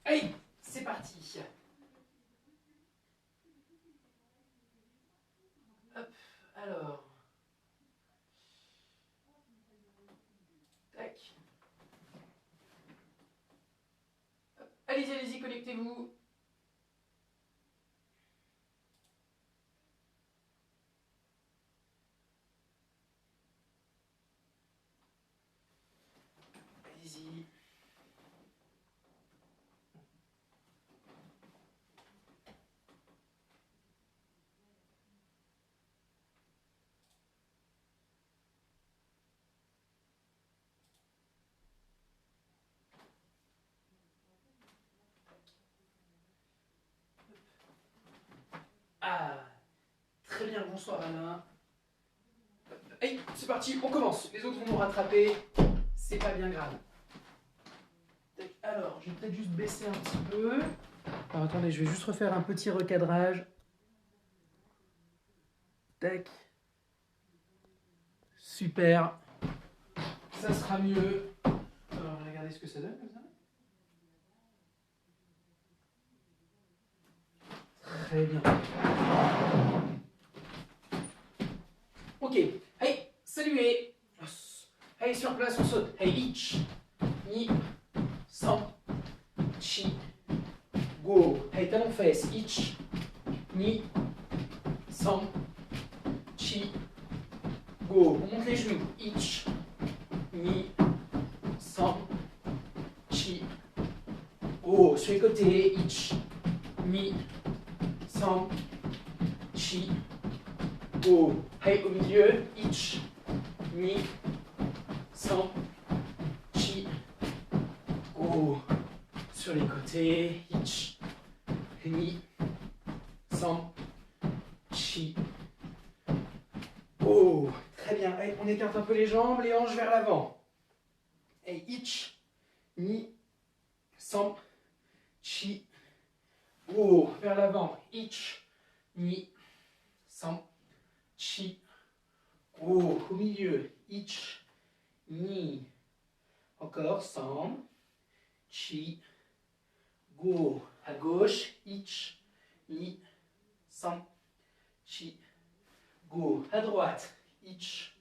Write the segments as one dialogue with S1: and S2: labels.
S1: Allez, c'est parti. Hop, alors. Tac. Hop. Allez-y, allez-y, connectez-vous. Allez-y. Ah, très bien, bonsoir Alain. Allez, c'est parti, on commence. Les autres vont nous rattraper. C'est pas bien grave. Tac, alors, je vais peut-être juste baisser un petit peu. Alors attendez, je vais juste refaire un petit recadrage. Tac. Super. Ça sera mieux. Alors, on va regarder ce que ça donne comme ça. Très bien. Ok. Hey, saluez. Hey, sur place, on saute. Hey, ich, ni, san, chi, go. Hey, talon fesse. Ich, ni, san, chi, go. On monte les genoux. Ich, ni, san, chi, go. Sur les côtés. Ich, ni, san, chi, go. Hey, au milieu. Ich, ni, san, chi, go. Sur les côtés. Ich, ni, san, chi, go. Très bien. Hey, on écarte un peu les jambes, les hanches vers l'avant. Hey, ich, ni, san, chi, go. Vers l'avant. Ich, ni, san, chi, go. Au milieu. Ich, ni. Encore. San, chi, go. À gauche. Ich, ni, san, chi, go. À droite. Ich,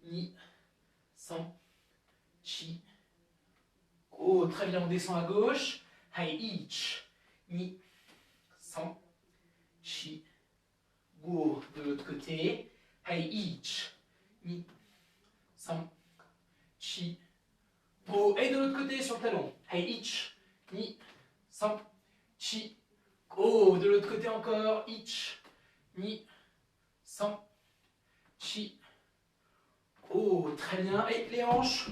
S1: ni, san, chi, go. Très bien, on descend à gauche. Hai, ich, ni, san, chi, go. De l'autre côté. Hai, ich, ni, san, chi, go. Et de l'autre côté sur le talon. Hai, ich, ni, san, chi, go. De l'autre côté encore. Ich, ni, san, chi, go. Très bien. Et les hanches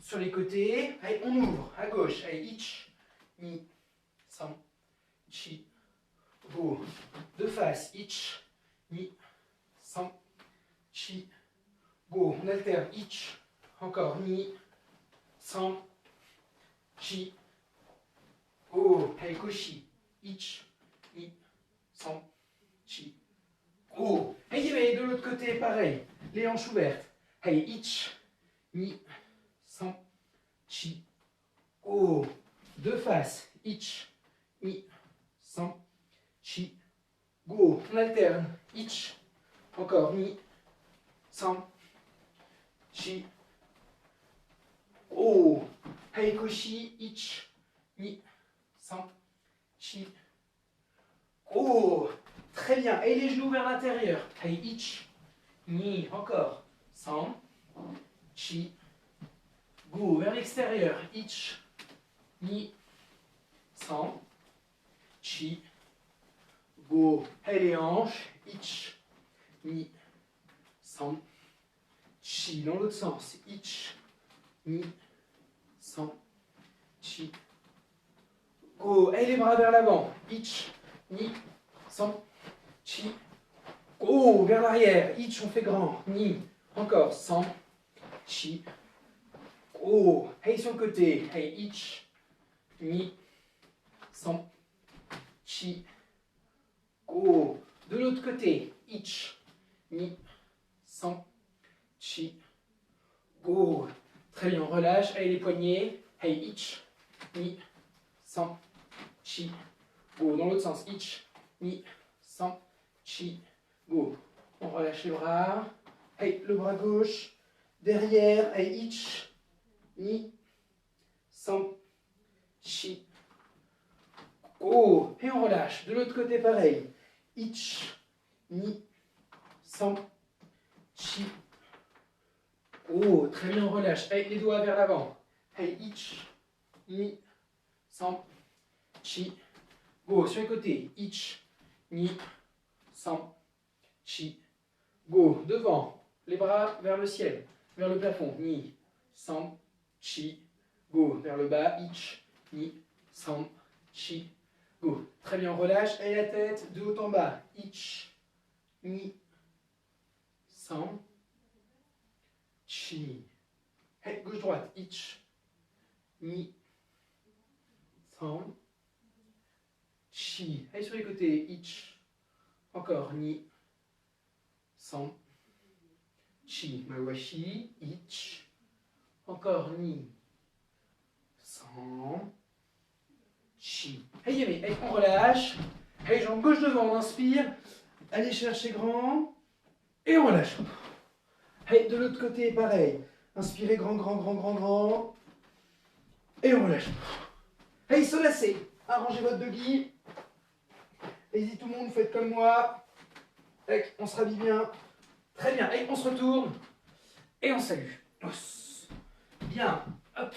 S1: sur les côtés. Allez, on ouvre à gauche. Allez, ich, ni, san, chi, go. De face. Ich, ni, san, chi, go. On alterne. Ich, encore. Ni, san, chi, go. Allez, koshi. Ich, ni, san, chi, go. Allez, de l'autre côté, pareil. Les hanches ouvertes. Allez, ich, ni, san, chi, go. De face. Ich, ni, san, chi, go. On alterne. Ich, encore. Ni, san, chi, go. Allez, koshi. Ich, ni, san, chi, go. Très bien. Et les genoux vers l'intérieur. Allez, ich, ni, encore. San, chi, go. Vers l'extérieur. Ich, ni, san, chi, go. Et les hanches. Ich, ni, san, chi. Dans l'autre sens. Ich, ni, san, chi, go. Et les bras vers l'avant. Ich, ni, san, chi, go. Vers l'arrière. Ich, on fait grand. Ni, encore. San, chi, go. Hey, sur le côté. Hey, ich, ni, san, chi, go. De l'autre côté. Ich, ni, san, chi, go. Très bien, on relâche. Hey, les poignets. Hey, ich, ni, san, chi, go. Dans l'autre sens, ich, ni, san, chi, go. On relâche les bras. Hey, le bras gauche, derrière, hey, ich, ni, san, chi, go. Et on relâche. De l'autre côté, pareil. Ich, ni, san, chi, go. Très bien, on relâche. Hey, les doigts vers l'avant. Hey, ich, ni, san, chi, go. Sur les côtés. Ich, ni, san, chi, go. Devant. Les bras vers le ciel, vers le plafond. Ni, san, chi, go. Vers le bas. Ich, ni, san, chi, go. Très bien, on relâche. Et la tête de haut en bas. Ich, ni, san, chi. Hey, gauche-droite. Ich, ni, san, chi. Hey, sur les côtés. Ich. Encore. Ni, san, chi. Mawashi. Ich. Encore. Ni, san, chi. Hey, hey, on relâche. Hey, jambe gauche devant, on inspire. Allez chercher grand. Et on relâche. Hey, de l'autre côté, pareil. Inspirez grand, grand, grand, grand, grand. Et on relâche. Hey, solacé. Arrangez votre doggy. Allez-y tout le monde, faites comme moi. Hey, on se rhabille bien. Très bien. Hey, on se retourne. Et on salue. Bien. Hop.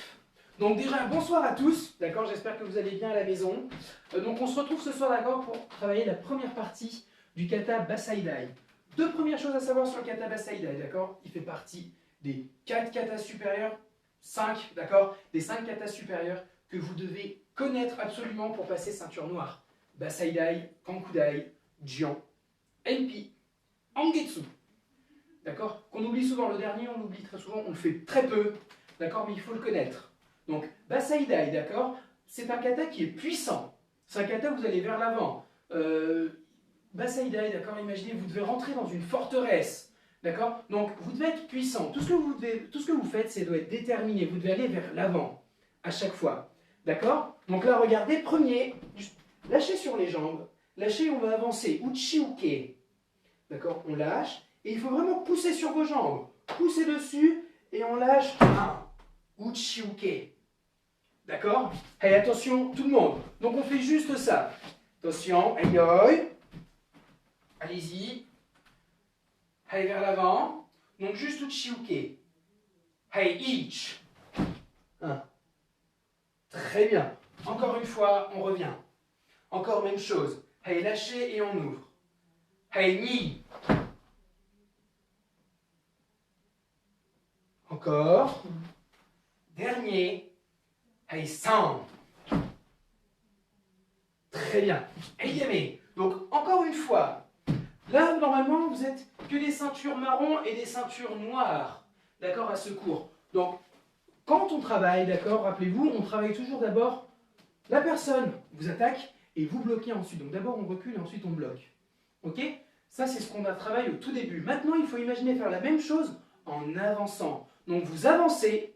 S1: Donc déjà, bonsoir à tous. D'accord, j'espère que vous allez bien à la maison. Donc on se retrouve ce soir, d'accord, pour travailler la première partie du kata Basaidai. Deux premières choses à savoir sur le kata Basaidai, d'accord. Il fait partie des 4 katas supérieurs, 5, d'accord, des 5 katas supérieurs que vous devez connaître absolument pour passer ceinture noire. Basaidai, Kankudai, Jian, Enpi, Angetsu. D'accord, qu'on oublie souvent, le dernier on l'oublie très souvent, on le fait très peu, d'accord, mais il faut le connaître. Donc, Basaidai, d'accord, c'est un kata qui est puissant. C'est un kata où vous allez vers l'avant. Basaidai, d'accord, imaginez, vous devez rentrer dans une forteresse. D'accord. Donc, vous devez être puissant. Tout ce que vous faites, c'est doit être déterminé. Vous devez aller vers l'avant, à chaque fois. D'accord. Donc là, regardez, premier, lâchez sur les jambes. Lâchez, on va avancer. Uchiuke. D'accord, on lâche. Et il faut vraiment pousser sur vos jambes. Poussez dessus et on lâche. Un. Uchiuke. D'accord. Allez, attention, tout le monde. Donc, on fait juste ça. Attention, aïe. Allez-y. Allez vers l'avant. Donc juste Uchiuke. Hey, ich. 1. Très bien. Encore une fois, on revient. Encore même chose. Hey, lâchez et on ouvre. Hey, ni. Encore. Dernier. Hey, san. Très bien. Hey, yame. Donc, encore une fois. Là, normalement, vous êtes que des ceintures marron et des ceintures noires, d'accord, à ce cours. Donc, quand on travaille, d'accord, rappelez-vous, on travaille toujours d'abord, la personne vous attaque et vous bloquez ensuite. Donc d'abord, on recule et ensuite on bloque. Ok? Ça, c'est ce qu'on a travaillé au tout début. Maintenant, il faut imaginer faire la même chose en avançant. Donc, vous avancez,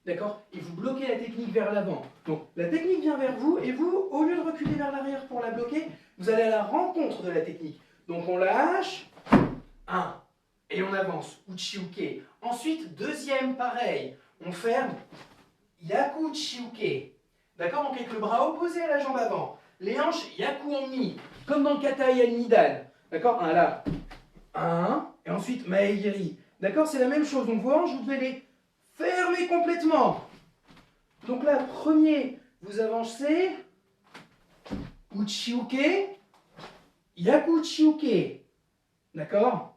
S1: d'accord, et vous bloquez la technique vers l'avant. Donc, la technique vient vers vous et vous, au lieu de reculer vers l'arrière pour la bloquer, vous allez à la rencontre de la technique. Donc on lâche, 1, et on avance, Uchiuke. Ensuite, deuxième, pareil, on ferme, Yaku Uchiuke. D'accord, donc avec le bras opposé à la jambe avant. Les hanches, Yaku en mi, comme dans le kata Yan Nidan. D'accord, un là, 1, et ensuite Maegiri. D'accord, c'est la même chose, donc vos hanches, vous devez les fermer complètement. Donc là, premier, vous avancez, Uchiuke, Yaku Uchiuke. D'accord?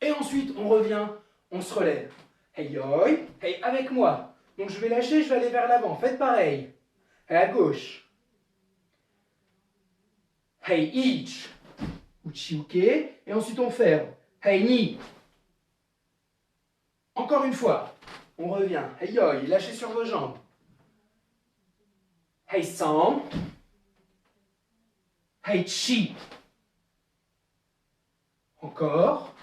S1: Et ensuite, on revient, on se relève. Hey, yoi. Hey, avec moi. Donc je vais lâcher, je vais aller vers l'avant. Faites pareil. Hey, à gauche. Hey, ich. Uchiuke. Et ensuite, on ferme. Hey, ni. Encore une fois. On revient. Hey, yoi. Lâchez sur vos jambes. Hey, san. Hey, chi. Encore.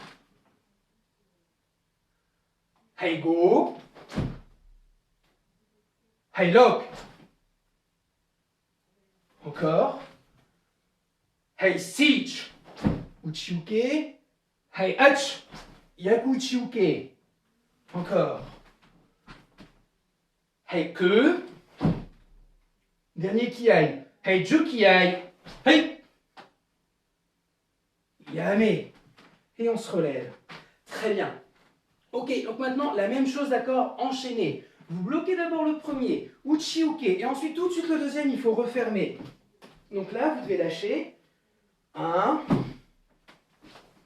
S1: Hey, go. Hey, lock. Encore. Hey, Sich. Uchiuke. Hey, Hach. Yaku Uchiuke. Encore. Hey, Que. Dernier Kiai. Hey, Jukiai. Hey. Yame. Et on se relève. Très bien. Ok, donc maintenant, la même chose, d'accord, enchaîné. Vous bloquez d'abord le premier, Uchiuke, et ensuite tout de suite le deuxième, il faut refermer. Donc là, vous devez lâcher. 1,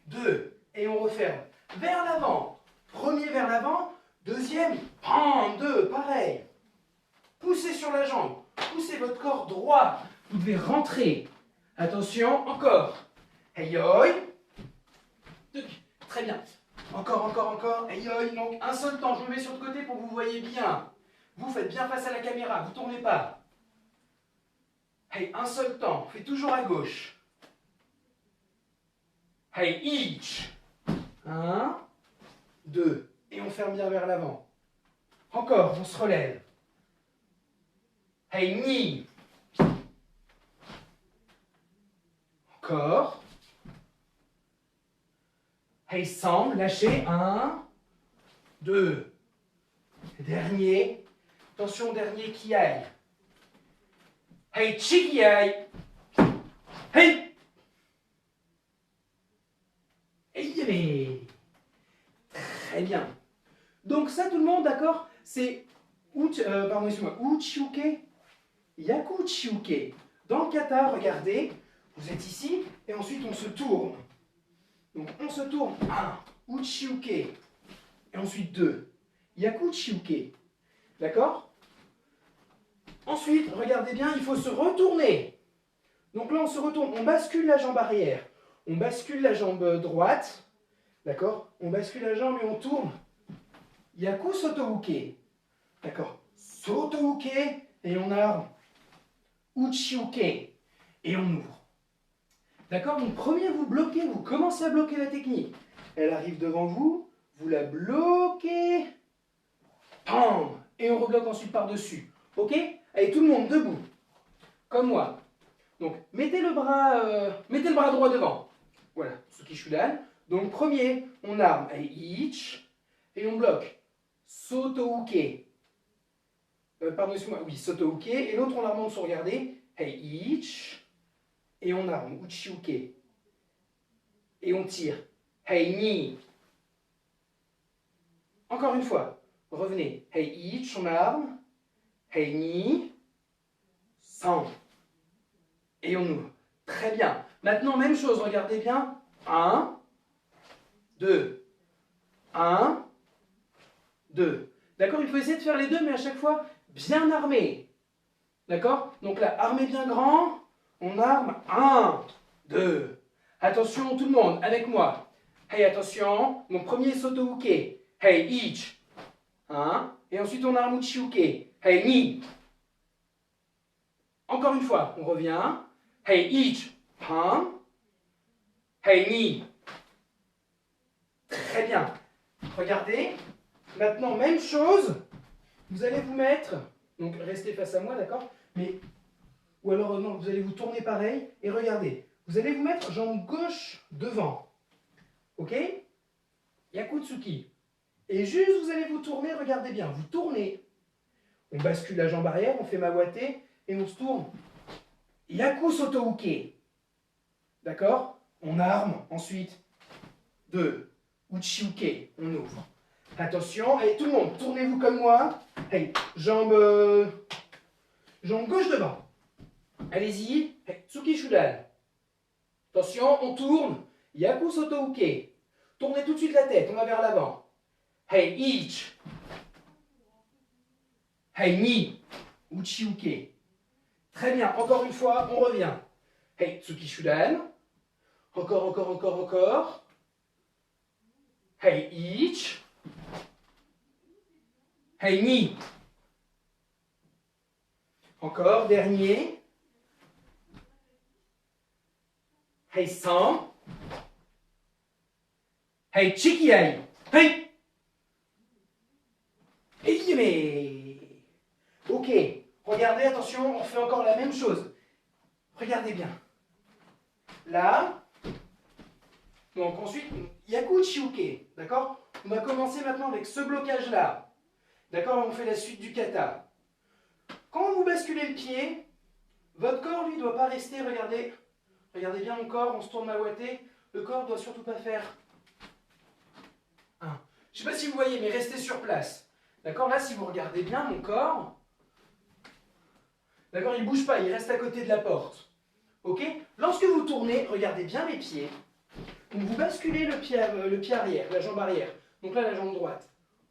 S1: 2, et on referme. Vers l'avant. Premier vers l'avant, deuxième, bam, 2, pareil. Poussez sur la jambe, poussez votre corps droit. Vous devez rentrer. Attention, encore. Hey, yoi. Très bien. Encore, encore, encore. Hey, yoi. Donc, un seul temps. Je me mets sur le côté pour que vous voyez bien. Vous faites bien face à la caméra. Vous ne tournez pas. Hey, un seul temps. Faites toujours à gauche. Hey, each. 1, 2. Et on ferme bien vers l'avant. Encore, on se relève. Hey, ni. Encore. Hey, Sam, lâchez. 1, 2. Dernier. Attention, dernier qui aille. Hey, Chikiai. Hey. Hey, très bien. Donc ça, tout le monde, d'accord? C'est pardon, excuse-moi, Uchiuke, Yaku Uchiuke. Dans le kata, regardez, vous êtes ici, et ensuite on se tourne. Donc on se tourne. 1, Uchiuke. Et ensuite 2, Yaku Uchiuke. D'accord? Ensuite, regardez bien, il faut se retourner. Donc là, on se retourne, on bascule la jambe arrière. On bascule la jambe droite. D'accord? On bascule la jambe et on tourne. Yaku Sotouke. D'accord? Sotouke. Et on arme. Uchiuke. Et on ouvre. D'accord? Donc, premier, vous bloquez, vous commencez à bloquer la technique. Elle arrive devant vous, vous la bloquez. Pam! Et on rebloque ensuite par-dessus. Ok? Allez, tout le monde debout. Comme moi. Donc, mettez le bras droit devant. Voilà, Tsukishudan. Donc, premier, on arme. Allez, ich. Et on bloque. Sotouke. Pardon, excuse-moi. Oui, Sotouke. Et l'autre, on la remonte sur regarder. Hey, ich. Et on arme. Uchiuke. Et on tire. Hey, ni. Encore une fois. Revenez. Hey, ich, on arme. Hey, ni. San. Et on ouvre. Très bien. Maintenant, même chose. Regardez bien. 1, 2. 1, 2. D'accord? Il faut essayer de faire les deux, mais à chaque fois, bien armé. D'accord? Donc là, armé bien grand. On arme. 1, 2. Attention, tout le monde, avec moi. Hey, attention. Mon premier Sotouke. Hey, ich. 1. Et ensuite, on arme Uchiuke. Hey, ni. Encore une fois, on revient. Hey, ich. 1. Hey, ni. Très bien. Regardez. Maintenant, même chose. Vous allez vous mettre. Donc, restez face à moi, d'accord? Mais. Ou alors, non, vous allez vous tourner pareil. Et regardez. Vous allez vous mettre jambe gauche devant. Ok? Yakutsuki. Et juste, vous allez vous tourner. Regardez bien. Vous tournez. On bascule la jambe arrière. On fait mawate. Et on se tourne. Yaku Sotouke. D'accord? On arme. Ensuite. 2. Uchiuke. On ouvre. Attention. Allez, tout le monde, tournez-vous comme moi. Hey, jambe gauche devant. Allez-y. Hey, Tsukishudan. Attention, on tourne. Yaku Sotouke. Tournez tout de suite la tête. On va vers l'avant. Hey, ich. Hey, ni. Uchiuke. Très bien. Encore une fois, on revient. Hey, Tsukishudan. Encore, encore, encore, encore. Hey, ich. Hey, ni. Encore, dernier. Hey, san. Hey, chikiai. Hey. Hey, mais. Ok. Regardez, attention, on fait encore la même chose. regardez bien. Là. Donc ensuite, Yaku Chiuke. D'accord? On va commencer maintenant avec ce blocage-là. D'accord? On fait la suite du kata. Quand vous basculez le pied, votre corps, lui, ne doit pas rester, regardez. Regardez bien mon corps, on se tourne ma ouatée. Le corps ne doit surtout pas faire 1. Je ne sais pas si vous voyez, mais restez sur place. D'accord? Là, si vous regardez bien mon corps, d'accord, il ne bouge pas, il reste à côté de la porte. Ok? Lorsque vous tournez, regardez bien mes pieds. Donc vous basculez le pied arrière, la jambe arrière. Donc là, la jambe droite.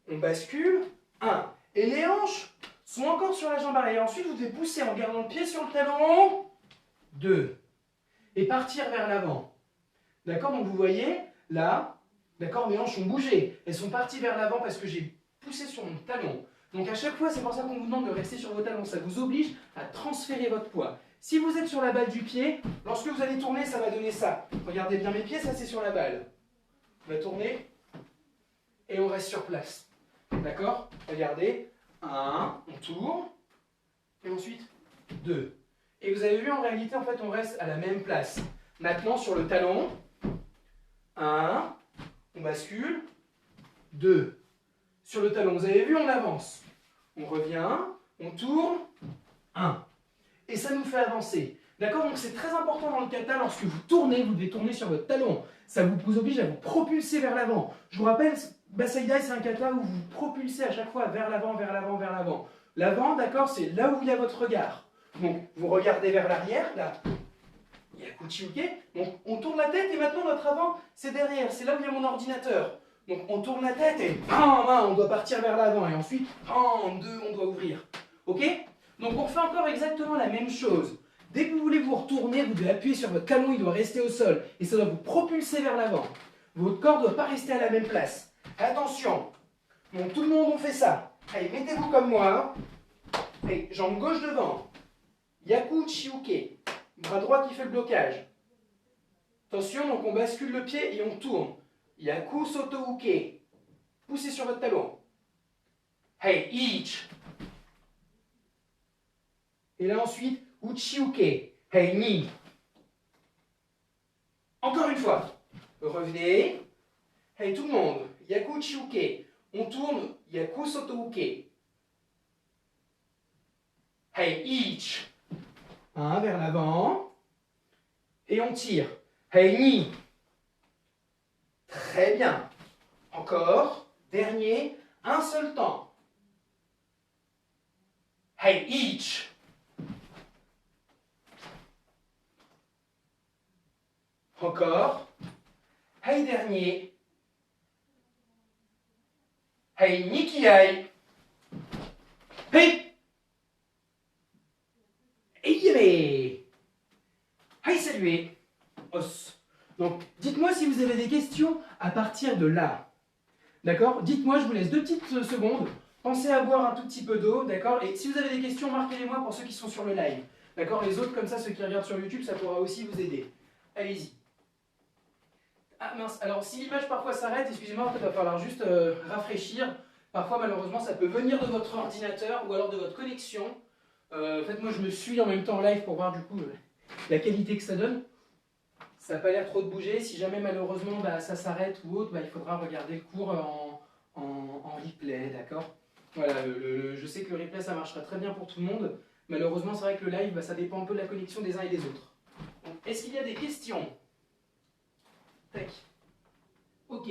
S1: On bascule. 1. Et les hanches sont encore sur la jambe arrière. Ensuite, vous devez pousser en gardant le pied sur le talon. 2. Et partir vers l'avant. D'accord? Donc vous voyez, là, d'accord, mes hanches ont bougé. Elles sont parties vers l'avant parce que j'ai poussé sur mon talon. Donc à chaque fois, c'est pour ça qu'on vous demande de rester sur vos talons. Ça vous oblige à transférer votre poids. Si vous êtes sur la balle du pied, lorsque vous allez tourner, ça va donner ça. Regardez bien mes pieds, ça c'est sur la balle. On va tourner et on reste sur place. D'accord? Regardez. 1, on tourne. Et ensuite 2. Et vous avez vu, en réalité, en fait, on reste à la même place. Maintenant, sur le talon. 1, on bascule. 2. Sur le talon, vous avez vu, on avance. On revient, on tourne. 1. Et ça nous fait avancer. D'accord? Donc c'est très important dans le kata, lorsque vous tournez, vous devez tourner sur votre talon. Ça vous oblige à vous propulser vers l'avant. Je vous rappelle, Basaidai, c'est un kata où vous vous propulsez à chaque fois vers l'avant, vers l'avant, vers l'avant. L'avant, d'accord, c'est là où il y a votre regard. Donc vous regardez vers l'arrière, là. Il y a Kuchiuke. Donc on tourne la tête et maintenant notre avant, c'est derrière. C'est là où il y a mon ordinateur. Donc on tourne la tête et on doit partir vers l'avant. Et ensuite, en 2, on doit ouvrir. Ok? Donc on fait encore exactement la même chose. Dès que vous voulez vous retourner, vous devez appuyer sur votre talon, il doit rester au sol. Et ça doit vous propulser vers l'avant. Votre corps ne doit pas rester à la même place. Attention. Donc tout le monde, on fait ça. Allez, mettez-vous comme moi. Allez, jambe gauche devant. Yaku Chiuke. Bras droit qui fait le blocage. Attention, donc on bascule le pied et on tourne. Yaku Soto Uke. Poussez sur votre talon. Hey, each. Et là ensuite, Uchiuke. Hey, ni. Encore une fois. Revenez. Hey, tout le monde. Yaku Uchiuke. On tourne. Yaku Soto Uke. Hey, each. 1 vers l'avant. Et on tire. Hey, ni. Très bien. Encore. Dernier. Un seul temps. Hey, each. Encore. Hey, dernier. Hey, Nikiai. Hey. Hey, hey, saluez. Os. Donc, dites-moi si vous avez des questions à partir de là. D'accord? Dites-moi, je vous laisse 2 petites secondes. Pensez à boire un tout petit peu d'eau, d'accord? Et si vous avez des questions, marquez-les-moi pour ceux qui sont sur le live. D'accord? Les autres, comme ça, ceux qui regardent sur YouTube, ça pourra aussi vous aider. Allez-y. Ah mince, alors si l'image parfois s'arrête, excusez-moi, il va falloir juste rafraîchir. Parfois, malheureusement, ça peut venir de votre ordinateur ou alors de votre connexion. En fait, moi, je me suis en même temps en live pour voir du coup la qualité que ça donne. Ça n'a pas l'air trop de bouger. Si jamais, malheureusement, ça s'arrête ou autre, il faudra regarder le cours en replay, d'accord? Voilà, je sais que le replay, ça marchera très bien pour tout le monde. Malheureusement, c'est vrai que le live, ça dépend un peu de la connexion des uns et des autres. Est-ce qu'il y a des questions? Tac. Ok.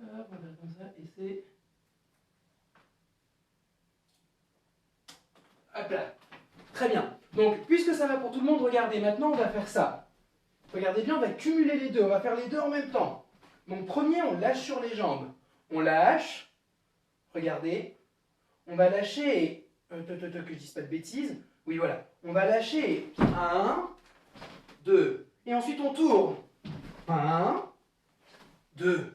S1: Hop, on va faire comme ça et c'est... Hop là. Très bien. Donc, puisque ça va pour tout le monde, regardez, maintenant on va faire ça. Regardez bien, on va cumuler les deux. On va faire les deux en même temps. Donc, premier, on lâche sur les jambes. On lâche. Regardez. On va lâcher et... que je dise pas de bêtises. Oui, voilà. On va lâcher et... 1, 2. Et ensuite, on tourne. 1, 2.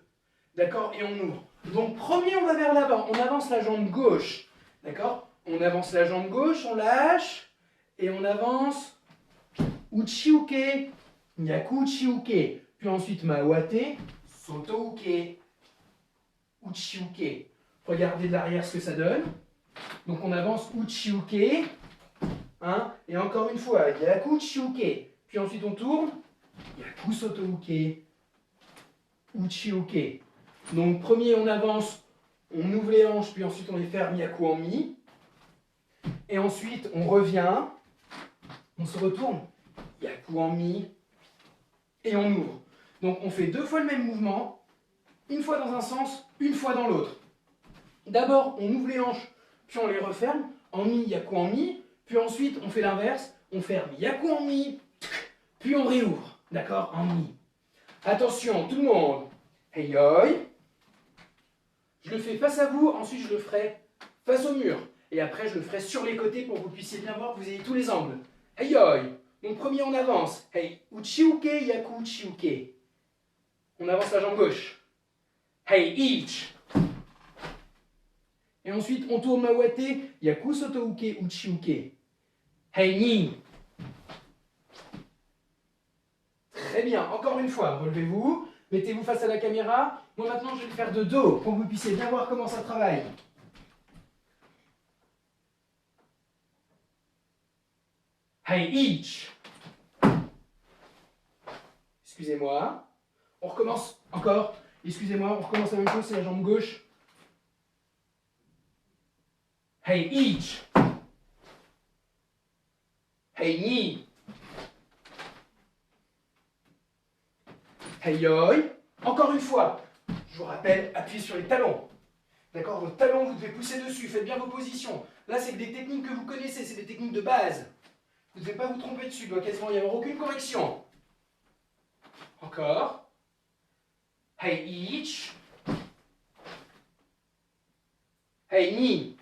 S1: D'accord? Et on ouvre. Donc, premier, on va vers l'avant. On avance la jambe gauche. D'accord? On avance la jambe gauche, on lâche. Et on avance. Uchiuke. Yaku Uchiuke. Puis ensuite Mawate, Soto Uke, Uchiuke. Regardez de l'arrière ce que ça donne. Donc on avance Uchiuke. Hein, et encore une fois, Yaku Uchiuke. Puis ensuite on tourne. Yaku Soto Uke, Uchiuke. Donc premier on avance, on ouvre les hanches, puis ensuite on les ferme Yaku en mi. Et ensuite on revient, on se retourne, Yaku en mi, et on ouvre. Donc on fait 2 fois le même mouvement, une fois dans un sens, une fois dans l'autre. D'abord on ouvre les hanches, puis on les referme, en mi, Yaku en mi, puis ensuite on fait l'inverse, on ferme Yaku en mi, puis on réouvre, d'accord, en mi. Attention, tout le monde, hey yoi. Je le fais face à vous, ensuite je le ferai face au mur. Et après je le ferai sur les côtés pour que vous puissiez bien voir, que vous ayez tous les angles. Hey yoi. Donc premier on avance. Hey, uchiuke, yaku uchiuke. On avance la jambe gauche. Hey, ichi. Et ensuite on tourne mawate, yaku sotouke, uchiuke. Hey, ni. Très bien, encore une fois, relevez-vous. Mettez-vous face à la caméra. Moi maintenant je vais le faire de dos pour que vous puissiez bien voir comment ça travaille. Hey, each. Excusez-moi. On recommence encore. Excusez-moi, on recommence la même chose, c'est la jambe gauche. Hey, each. Hey, ni. Hey, yoi. Encore une fois. Je vous rappelle, appuyez sur les talons. D'accord, vos talons, vous devez pousser dessus. Faites bien vos positions. Là, c'est des techniques que vous connaissez. C'est des techniques de base. Vous ne devez pas vous tromper dessus. Il ne doit quasiment y avoir aucune correction. Encore. Hey, each. Hey, ni.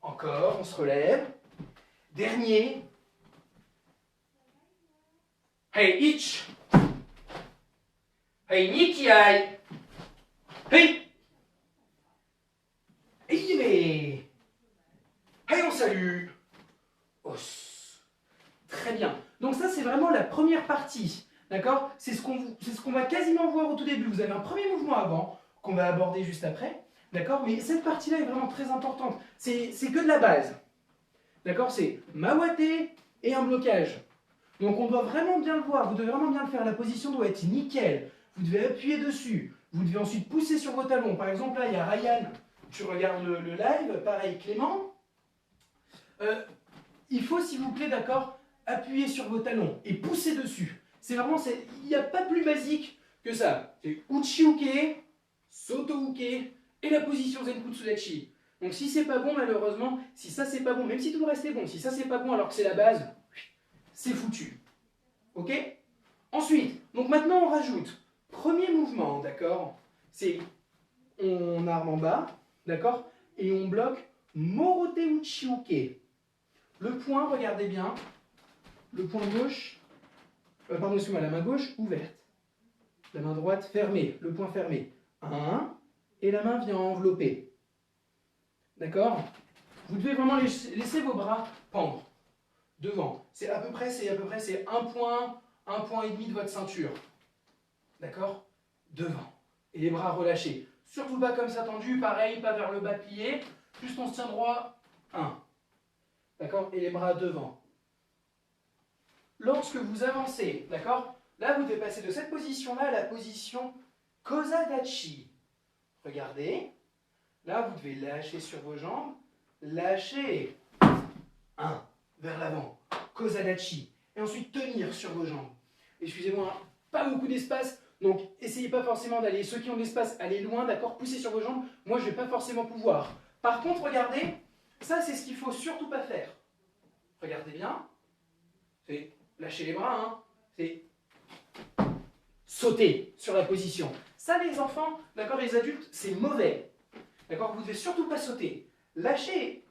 S1: Encore, on se relève. Dernier. Hey, each. Hey, ni qui aille. Hey. Hey, hey, on salue. Os. Très bien. Donc ça, c'est vraiment la première partie. D'accord? C'est ce qu'on va quasiment voir au tout début. Vous avez un premier mouvement avant, qu'on va aborder juste après. D'accord? Mais cette partie-là est vraiment très importante. C'est que de la base. D'accord? C'est mawate et un blocage. Donc on doit vraiment bien le voir. Vous devez vraiment bien le faire. La position doit être nickel. Vous devez appuyer dessus. Vous devez ensuite pousser sur vos talons. Par exemple, là, il y a Ryan. Tu regardes le live. Pareil, Clément. Il faut, s'il vous plaît, d'accord, appuyer sur vos talons et pousser dessus. C'est vraiment, il n'y a pas plus basique que ça. C'est uchiuke, sotouke et la position Zenkutsudachi. Donc si c'est pas bon, malheureusement, si ça c'est pas bon, même si tout le reste est bon, si ça c'est pas bon alors que c'est la base, c'est foutu. Ok? Ensuite, donc maintenant on rajoute, premier mouvement, d'accord, c'est on arme en bas, d'accord, et on bloque Morote Uchiuke. Le poing, regardez bien, le poing gauche, pardon, excusez-moi, la main gauche ouverte, la main droite fermée, le poing fermé. 1, et la main vient envelopper. D'accord? Vous devez vraiment laisser vos bras pendre devant. C'est à peu près c'est un point et demi de votre ceinture. D'accord? Devant. Et les bras relâchés. Surtout pas comme ça tendu, pareil, pas vers le bas plié. Juste on se tient droit. 1. D'accord? Et les bras devant. Lorsque vous avancez, d'accord? Là, vous devez passer de cette position-là à la position Kozadachi. Regardez. Là, vous devez lâcher sur vos jambes. Lâcher. 1. Vers l'avant. Kozadachi. Et ensuite tenir sur vos jambes. Excusez-moi, pas beaucoup d'espace. Donc, essayez pas forcément d'aller. Ceux qui ont de l'espace, allez loin, d'accord? Poussez sur vos jambes. Moi, je ne vais pas forcément pouvoir. Par contre, regardez. Ça, c'est ce qu'il ne faut surtout pas faire. Regardez bien. C'est lâcher les bras, hein. C'est sauter sur la position. Ça, les enfants, d'accord, les adultes, c'est mauvais. D'accord, vous ne devez surtout pas sauter. Lâchez.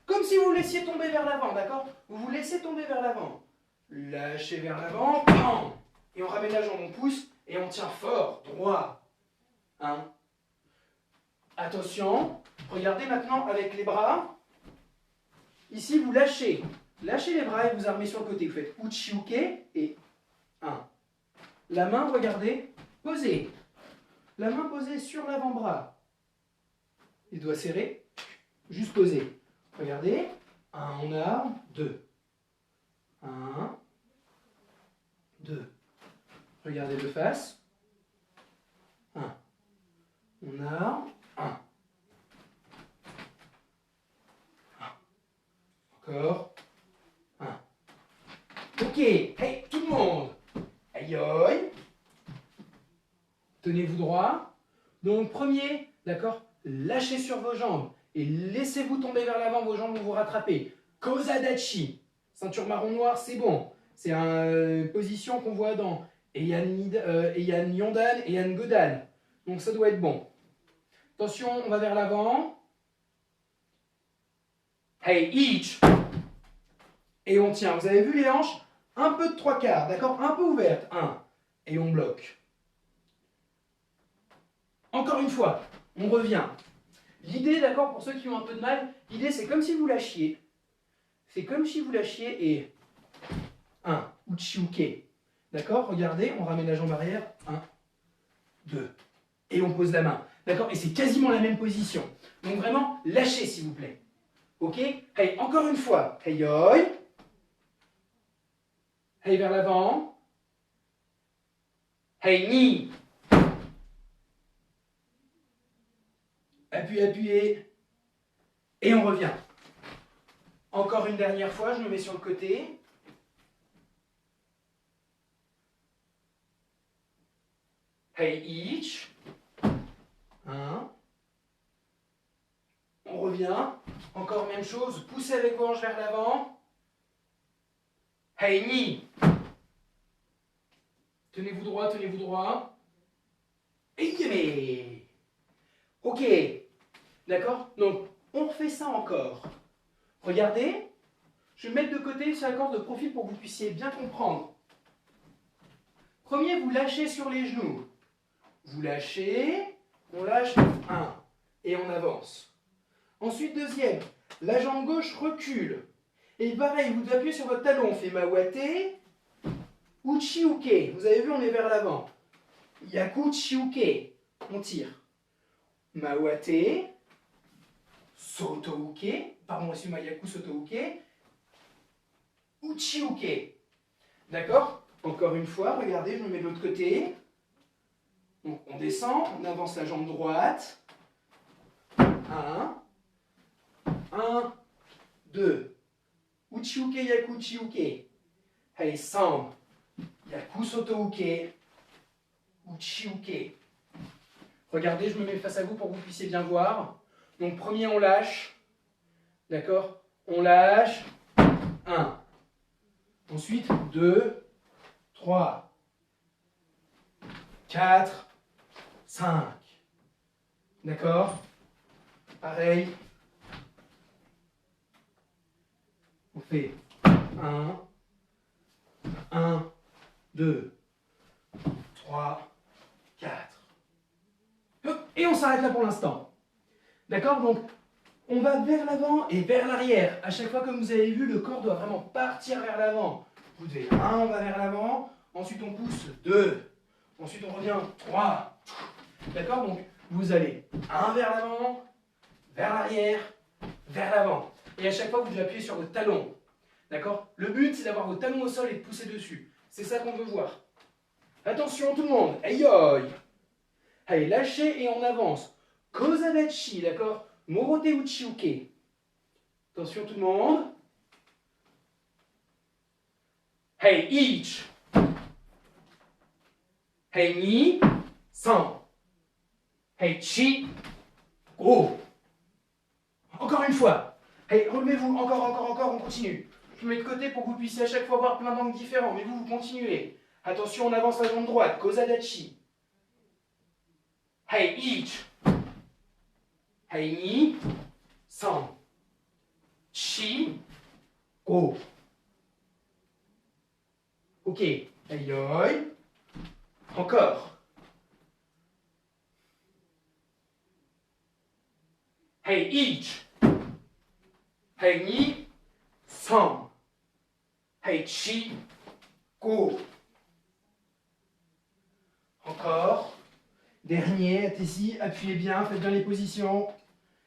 S1: Comme si vous vous laissiez tomber vers l'avant, d'accord? Vous vous laissez tomber vers l'avant. Lâchez vers l'avant. Bam. Et on ramène la jambe, on pousse et on tient fort, droit. Hein? Attention. Regardez maintenant avec les bras. Ici, vous lâchez. Lâchez les bras et vous armez sur le côté. Vous faites uchi-uke et 1. La main, regardez, posée. La main posée sur l'avant-bras. Les doigts serrés, juste posés. Regardez, 1 en arme, 2. 1, 2. Regardez de face. 1. On arme, 1. Encore. 1. Ok. Hey, tout le monde. Aïe, aïe. Tenez-vous droit. Donc, premier, d'accord, lâchez sur vos jambes et laissez-vous tomber vers l'avant. Vos jambes vont vous rattraper. Kozadachi. Ceinture marron noir, c'est bon. C'est une position qu'on voit dans Eian Yondan et Eian Godan. Donc, ça doit être bon. Attention, on va vers l'avant. Hey, each. Et on tient. Vous avez vu les hanches? Un peu de 3/4, d'accord? Un peu ouverte. 1. Et on bloque. Encore une fois, on revient. L'idée, d'accord, pour ceux qui ont un peu de mal, l'idée c'est comme si vous lâchiez. C'est comme si vous lâchiez et 1, uchi-uke. D'accord? Regardez, on ramène la jambe arrière. 1, 2. Et on pose la main. D'accord? Et c'est quasiment la même position. Donc vraiment, lâchez s'il vous plaît. Ok? Hey, encore une fois. Hey, oi. Hey, vers l'avant. Hey, ni. Appuyez, appuyez. Et on revient. Encore une dernière fois, je me mets sur le côté. Hey, each. 1. On revient. Encore même chose. Poussez avec vos hanches vers l'avant. Hey, ni. Tenez-vous droit, tenez-vous droit. Et yémé. Ok. D'accord? Donc, on refait ça encore. Regardez. Je vais mettre de côté sur la corde de profil pour que vous puissiez bien comprendre. Premier, vous lâchez sur les genoux. Vous lâchez. On lâche. 1. Et on avance. Ensuite, deuxième. La jambe gauche recule. Et pareil, vous appuyez sur votre talon. On fait mawate. Uchi-uke. Vous avez vu, on est vers l'avant. Yaku-uchi-uke. On tire. Mawate. Soto-uke. Pardon, excusez-moi, Yaku Soto-uke. Uchi-uke. D'accord? Encore une fois, regardez, je me mets de l'autre côté. Donc, on descend, on avance la jambe droite. 1. 1, 2. Uchi-uke, Yaku, Uchi-uke. Hey, Sam. Yaku Soto-uke. Uchi-uke. Regardez, je me mets face à vous pour que vous puissiez bien voir. Donc, premier, on lâche. D'accord? On lâche. 1. Ensuite, 2, 3, 4, 5. D'accord? Pareil. On fait 1, 1, 2, 3, 4. Et on s'arrête là pour l'instant. D'accord? Donc, on va vers l'avant et vers l'arrière. À chaque fois, comme vous avez vu, le corps doit vraiment partir vers l'avant. Vous devez 1, on va vers l'avant. Ensuite, on pousse 2. Ensuite, on revient 3. D'accord? Donc, vous allez 1 vers l'avant, vers l'arrière, vers l'avant. Et à chaque fois, vous devez appuyer sur vos talons. D'accord? Le but, c'est d'avoir vos talons au sol et de pousser dessus. C'est ça qu'on veut voir. Attention, tout le monde. Aïe aïe. Allez, lâchez et on avance. Kozadachi, d'accord? Morote uchi-uke. Attention, tout le monde. Hey, each. Hey, ni. 100. Hey, chi. Go. Encore une fois. Hey, relevez-vous. Encore, on continue. Je me mets de côté pour que vous puissiez à chaque fois voir plein d'angles différents. Mais vous continuez. Attention, on avance la jambe droite. Kozadachi. Hey, each. Hey, ni. 100. Chi. Go. Ok. Aïe, aïe. Encore. Hey, each. Hey, ni. 100. Hey, chi, go. Encore. Dernier, allez-y, appuyez bien, faites bien les positions.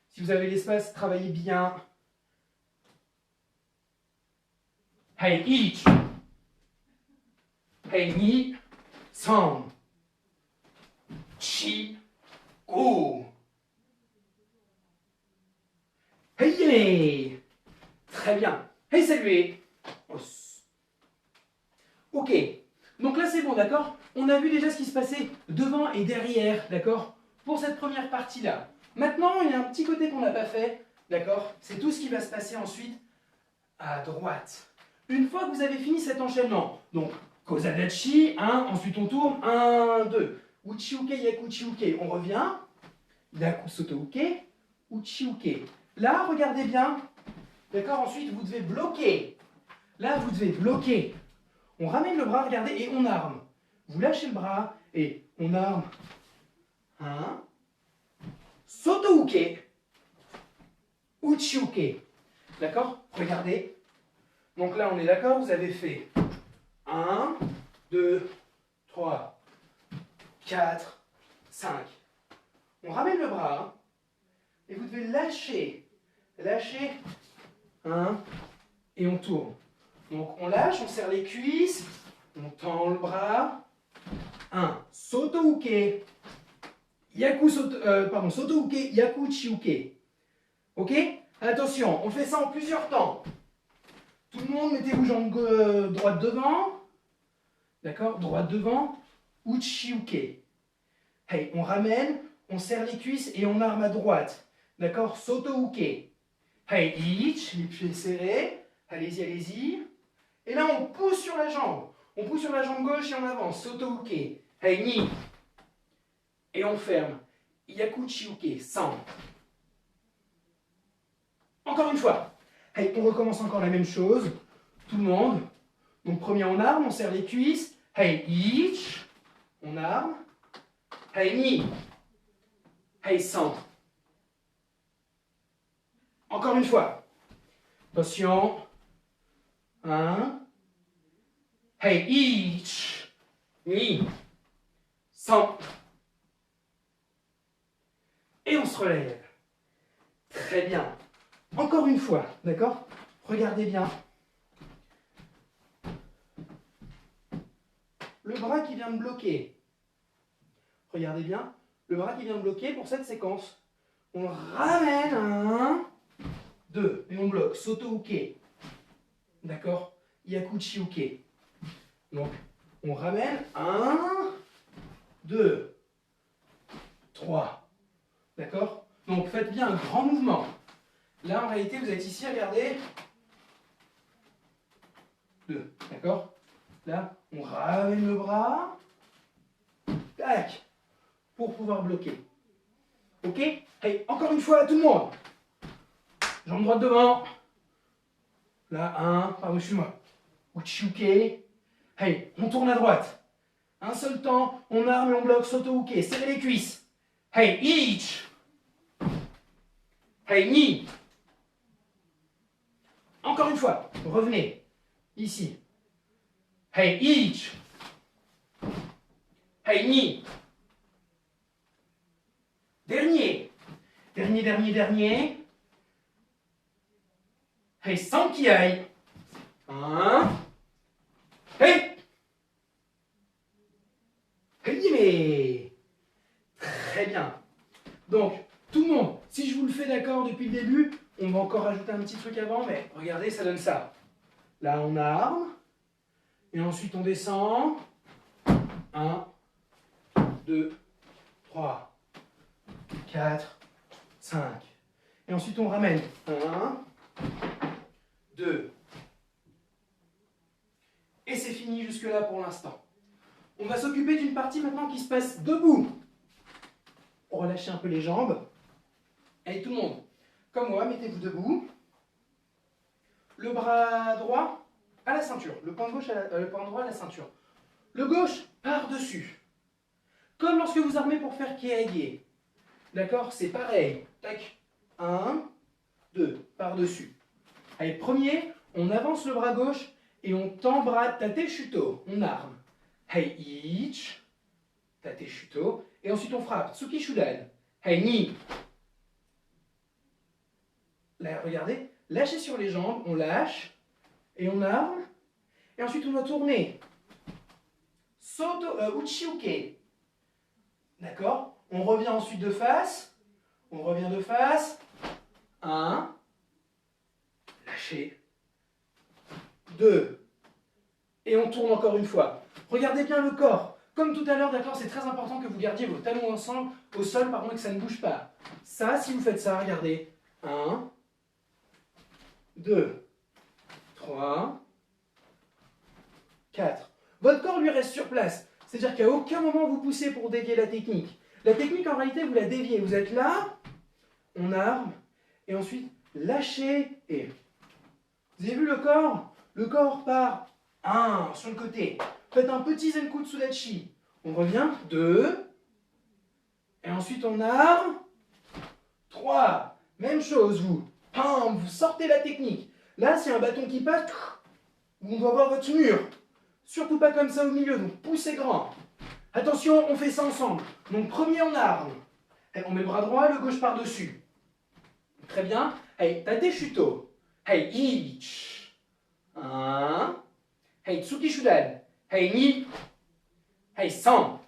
S1: Si vous avez l'espace, travaillez bien. Hey, ich. Hey, ni, san. Chi, go. Hey, yé. Très bien. Hey, saluez. Ok. Donc là, c'est bon, d'accord? On a vu déjà ce qui se passait devant et derrière, d'accord? Pour cette première partie-là. Maintenant, il y a un petit côté qu'on n'a pas fait, d'accord? C'est tout ce qui va se passer ensuite à droite. Une fois que vous avez fini cet enchaînement, donc Kozadachi, 1, ensuite on tourne, 1, 2. Uchiuke, Yakuchiuke, on revient. Yaku Sotouke, Uchiuke. Là, regardez bien, d'accord? Ensuite, vous devez bloquer. Là, vous devez bloquer. On ramène le bras, regardez, et on arme. Vous lâchez le bras et on arme. 1. Sotouke. Uchiuke. D'accord? Regardez. Donc là, on est d'accord, vous avez fait 1, 2, 3, 4, 5. On ramène le bras hein, et vous devez lâcher. Lâcher. 1 et on tourne. Donc on lâche, on serre les cuisses, on tend le bras. 1. Sotouke. Sotouke, Yaku Chiuke. Ok? Attention, on fait ça en plusieurs temps. Tout le monde, mettez vos jambes droite devant. D'accord? Droite devant. Uchiuke. Hey, on ramène, on serre les cuisses et on arme à droite. D'accord? Sotouke. Hey, ich, les pieds serrés. Allez-y, allez-y. Et là, on pousse sur la jambe. On pousse sur la jambe gauche et on avance. Sotouke. Hey, ni. Et on ferme. Yakuchiuke. 100. Encore une fois. Hey, on recommence encore la même chose. Tout le monde. Donc, premier, on arme, on serre les cuisses. Hey, ich. On arme. Hey, ni. Hey, 100. Encore une fois. Attention. 1. Hey, ich. Ni. 100. Et on se relève. Très bien. Encore une fois, d'accord? Regardez bien. Le bras qui vient de bloquer. Regardez bien. Le bras qui vient de bloquer pour cette séquence. On le ramène. 1, 2. Et on bloque. Sotouke. D'accord? Yakuchiuke. Donc, on ramène. 1, 2, 3. D'accord? Donc, faites bien un grand mouvement. Là, en réalité, vous êtes ici, regardez. 2. D'accord? Là, on ramène le bras. Tac. Pour pouvoir bloquer. Ok? Allez, encore une fois, tout le monde. Jambe droite devant. Là, 1, par-dessus moi. Uchiuke. Hey, on tourne à droite. Un seul temps, on arme et on bloque, Sotouke. Serrez les cuisses. Hey, ich. Hey, ni. Encore une fois, revenez. Ici. Hey, ich. Hey, ni. Dernier. Dernier. Hey, sans qui aille. 1. Hey. Hey, très bien. Donc, tout le monde, si je vous le fais d'accord depuis le début, on va encore rajouter un petit truc avant, mais regardez, ça donne ça. Là, on arme. Et ensuite, on descend. 1, 2, 3, 4, 5. Et ensuite, on ramène. 1, 2. Et c'est fini jusque-là pour l'instant. On va s'occuper d'une partie maintenant qui se passe debout. Relâchez un peu les jambes. Allez, tout le monde, comme moi, mettez-vous debout. Le bras droit à la ceinture. Le point droit à la ceinture. Le gauche par-dessus. Comme lorsque vous armez pour faire Kieage. D'accord? C'est pareil. Tac. 1, 2, par-dessus. Allez, premier, on avance le bras gauche Et on t'embrasse, tate shuto, on arme. Hei ich, tate shuto. Et ensuite on frappe, tsuki shudan. Hei ni. Là, regardez, lâchez sur les jambes, on lâche. Et on arme. Et ensuite on va tourner. Soto, uchiuke. D'accord? On revient ensuite de face. On revient de face. 1. Lâchez. 2. Et on tourne encore une fois. Regardez bien le corps. Comme tout à l'heure, d'accord, c'est très important que vous gardiez vos talons ensemble au sol, pardon, et que ça ne bouge pas. Ça, si vous faites ça, regardez. 1, 2, 3, 4. Votre corps lui reste sur place. C'est-à-dire qu'à aucun moment vous poussez pour dévier la technique. La technique, en réalité, vous la déviez. Vous êtes là, on arme, et ensuite, lâchez, et... Vous avez vu le corps? Le corps part 1 sur le côté. Faites un petit Zenkutsu Dachi. On revient, 2. Et ensuite, on arme. 3. Même chose, vous. Pam, vous sortez la technique. Là, c'est un bâton qui passe. On doit voir votre mur. Surtout pas comme ça au milieu, donc poussez grand. Attention, on fait ça ensemble. Donc, premier, on arme. Et on met le bras droit, le gauche par-dessus. Très bien. Hey, tate shuto. Hey, ich. 1. Hey, tsuki shudan. Hey, ni. Hey, 100.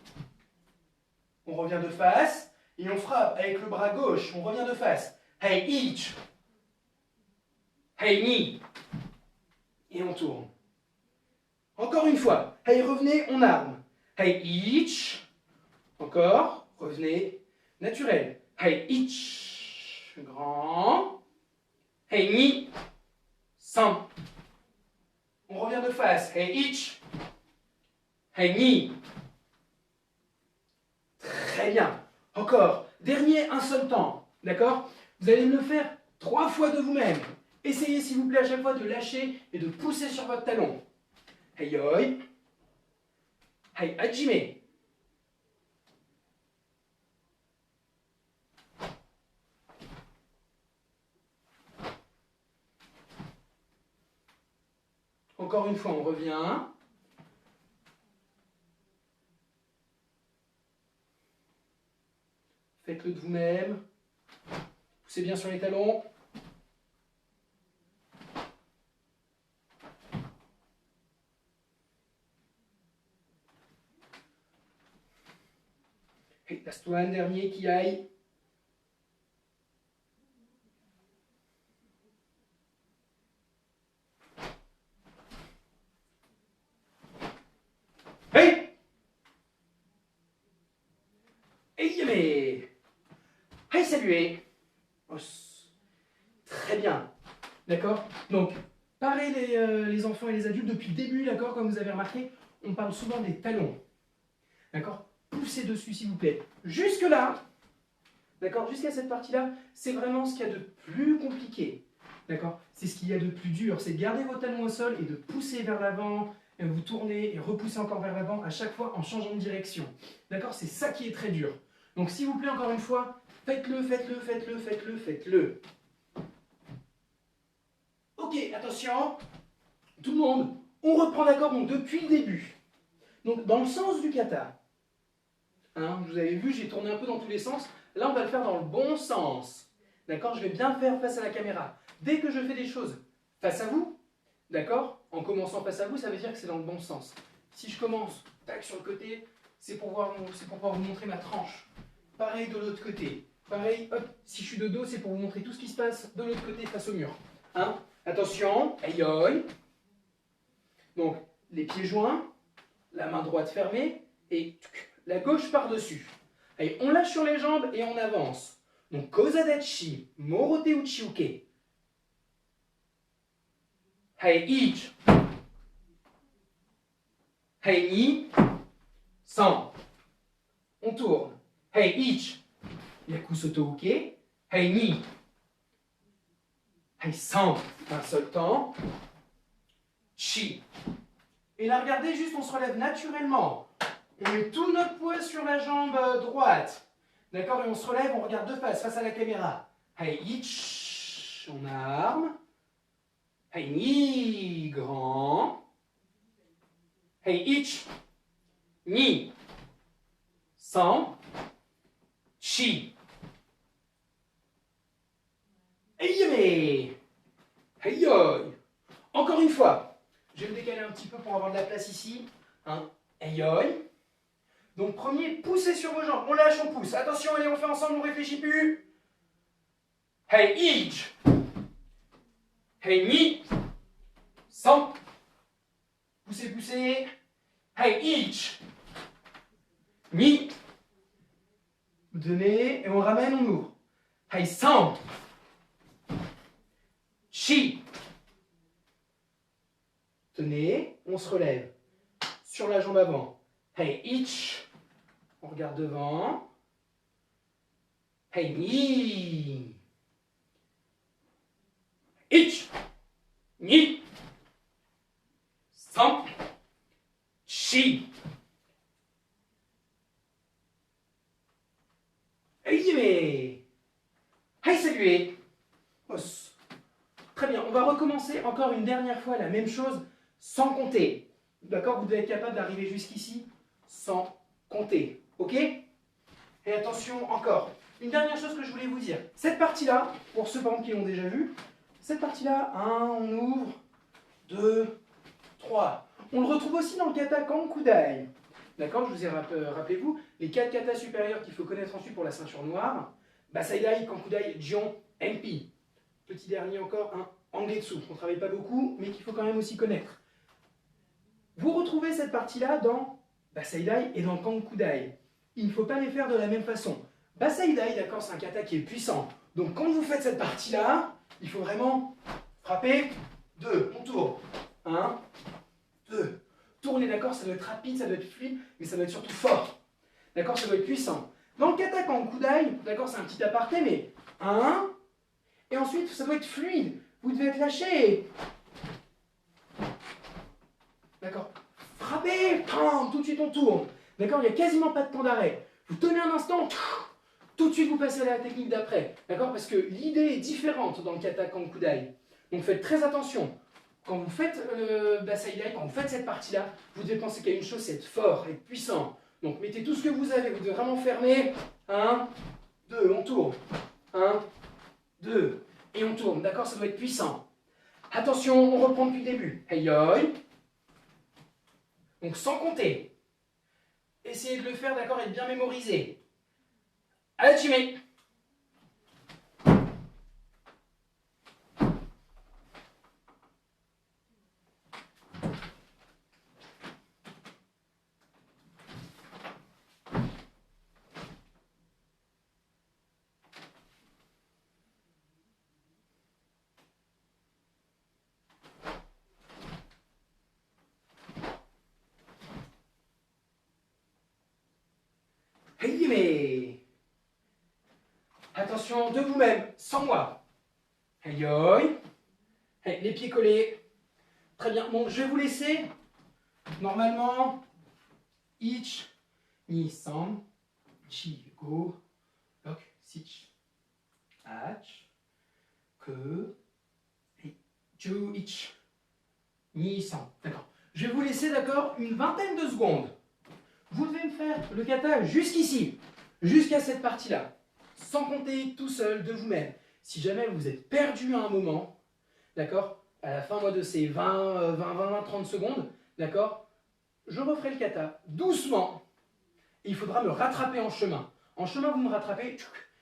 S1: On revient de face et on frappe avec le bras gauche. On revient de face. Hey, ich. Hey, ni. Et on tourne. Encore une fois. Hey, revenez, on arme. Hey, ich. Encore. Revenez. Naturel. Hey, ich. Grand. Hey, ni. 100. On revient de face. Hey, ich. Hey, ni. Très bien. Encore. Dernier, un seul temps. D'accord? Vous allez me le faire 3 fois de vous-même. Essayez, s'il vous plaît, à chaque fois de lâcher et de pousser sur votre talon. Hey, yoi. Hey, hajime. Encore une fois, on revient. Faites-le de vous-même. Poussez bien sur les talons. Et last one, dernier qui aille. Hey! Hey, yamé! Hey, saluez! Très bien. D'accord? Donc, pareil les enfants et les adultes, depuis le début, d'accord, comme vous avez remarqué, on parle souvent des talons. D'accord? Poussez dessus, s'il vous plaît. Jusque-là, d'accord, jusqu'à cette partie-là, c'est vraiment ce qu'il y a de plus compliqué. D'accord? C'est ce qu'il y a de plus dur, c'est de garder vos talons au sol et de pousser vers l'avant, et vous tournez et repousser encore vers l'avant, à chaque fois en changeant de direction. D'accord? C'est ça qui est très dur. Donc, s'il vous plaît, encore une fois, faites-le, faites-le, faites-le, faites-le, faites-le. Ok, attention. Tout le monde, on reprend, d'accord, donc depuis le début. Donc, dans le sens du kata. Hein, vous avez vu, j'ai tourné un peu dans tous les sens. Là, on va le faire dans le bon sens. D'accord? Je vais bien faire face à la caméra. Dès que je fais des choses face à vous, d'accord? En commençant face à vous, ça veut dire que c'est dans le bon sens. Si je commence, tac, sur le côté, c'est pour pouvoir vous montrer ma tranche. Pareil de l'autre côté. Pareil, hop, si je suis de dos, c'est pour vous montrer tout ce qui se passe de l'autre côté face au mur. Hein? Attention, aïe aïe. Donc, les pieds joints, la main droite fermée, et la gauche par-dessus. Allez, on lâche sur les jambes et on avance. Donc, Kozadachi, Morote Uchiuke. Hei ich. Hei ni. 100. On tourne. Hei ich. Yakusoto uke. Hei ni. Hei 100. Un seul temps. Chi. Et là, regardez, juste on se relève naturellement. On met tout notre poids sur la jambe droite. D'accord? Et on se relève, on regarde de face, face à la caméra. Hei ich. On arme. Hey, ni, grand. Hey, ich, ni, san, chi. Hey, hey, yoy. Encore une fois. Je vais me décaler un petit peu pour avoir de la place ici. Hein. Hey, yoy. Donc, premier, poussez sur vos jambes. On lâche, on pousse. Attention, allez, on fait ensemble, on ne réfléchit plus. Hey, ich. Hey, ni. San. Poussez, poussez. Hey, ich. Ni. Vous tenez et on ramène, on ouvre. Hey, san. Chi. Tenez, on se relève. Sur la jambe avant. Hey, ich. On regarde devant. Hey, ni. Ich. Ni. San. Chi. Hey, saluez. Os. Très bien, on va recommencer encore une dernière fois la même chose sans compter. D'accord? Vous devez être capable d'arriver jusqu'ici sans compter. Ok? Et attention, encore. Une dernière chose que je voulais vous dire. Cette partie-là, pour ceux par exemple qui l'ont déjà vu, cette partie-là, 1, on ouvre, 2, 3. On le retrouve aussi dans le kata Kankudai. D'accord? Je vous ai rappelez-vous, les 4 katas supérieurs qu'il faut connaître ensuite pour la ceinture noire. Basaidai, Kankudai, Jion, MP. Petit dernier encore, un Angetsu, qu'on ne travaille pas beaucoup, mais qu'il faut quand même aussi connaître. Vous retrouvez cette partie-là dans Basaidai et dans Kankudai. Il ne faut pas les faire de la même façon. Basaidai, d'accord, c'est un kata qui est puissant. Donc quand vous faites cette partie-là, il faut vraiment frapper 2, on tourne. 1, 2. Tourner, d'accord, ça doit être rapide, ça doit être fluide, mais ça doit être surtout fort. D'accord, ça doit être puissant. Dans le kata Kankudai, d'accord, c'est un petit aparté, mais 1, et ensuite ça doit être fluide. Vous devez être lâché. D'accord. Frappez, tout de suite on tourne. D'accord, il n'y a quasiment pas de temps d'arrêt. Vous tenez un instant, tout de suite vous passez à la technique d'après. D'accord, parce que l'idée est différente dans le kata Kankudai. Donc faites très attention. Quand vous faites Basaidai, quand vous faites cette partie-là, vous devez penser qu'il y a une chose, c'est être fort, être puissant. Donc mettez tout ce que vous avez, vous devez vraiment fermer. 1, 2, on tourne. 1, 2, et on tourne. D'accord, ça doit être puissant. Attention, on reprend depuis le début. Hey yoi. Donc sans compter. Essayez de le faire, d'accord, et de bien mémoriser. Hajime. Hajime. Attention, de vous-même, sans moi. Hey yoi. Hey, les pieds collés. Très bien. Bon, je vais vous laisser. Normalement, ich, ni, san, chi, go, lock, sich, ach, que, et ju, ich, ni, san. D'accord. Je vais vous laisser, d'accord, une vingtaine de secondes. Vous devez me faire le kata jusqu'ici, jusqu'à cette partie-là, sans compter tout seul de vous-même. Si jamais vous êtes perdu à un moment, d'accord, à la fin moi, de ces 20, 30 secondes, d'accord, je referai le kata doucement. Et il faudra me rattraper en chemin. En chemin, vous me rattrapez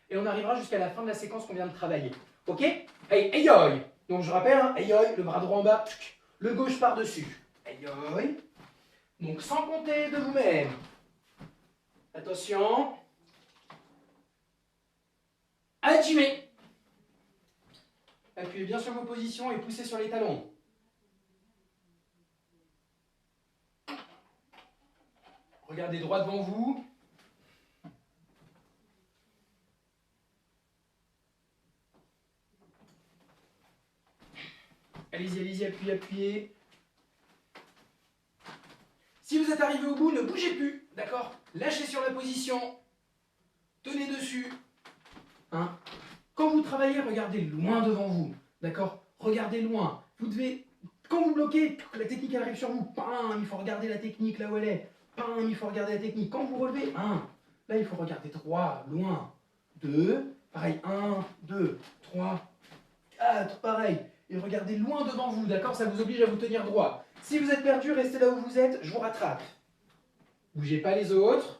S1: et on arrivera jusqu'à la fin de la séquence qu'on vient de travailler. Ok? Hey, hey, yoi. Donc je rappelle, hein, hey, yoi, le bras droit en bas, le gauche par-dessus. Hey, yoi. Donc sans compter de vous-même. Attention. Hajime. Appuyez bien sur vos positions et poussez sur les talons. Regardez droit devant vous. Allez-y, allez-y, appuyez, appuyez. Si vous êtes arrivé au bout, ne bougez plus, d'accord? Lâchez sur la position. Tenez dessus. Hein? Quand vous travaillez, regardez loin devant vous, d'accord? Regardez loin. Vous devez, quand vous bloquez, la technique elle arrive sur vous, bam, il faut regarder la technique là où elle est. Bam, il faut regarder la technique. Quand vous relevez, 1, là il faut regarder droit, loin. 2, pareil, 1, 2, 3, 4, pareil. Et regardez loin devant vous, d'accord? Ça vous oblige à vous tenir droit. Si vous êtes perdu, restez là où vous êtes, je vous rattrape. Bougez pas les autres.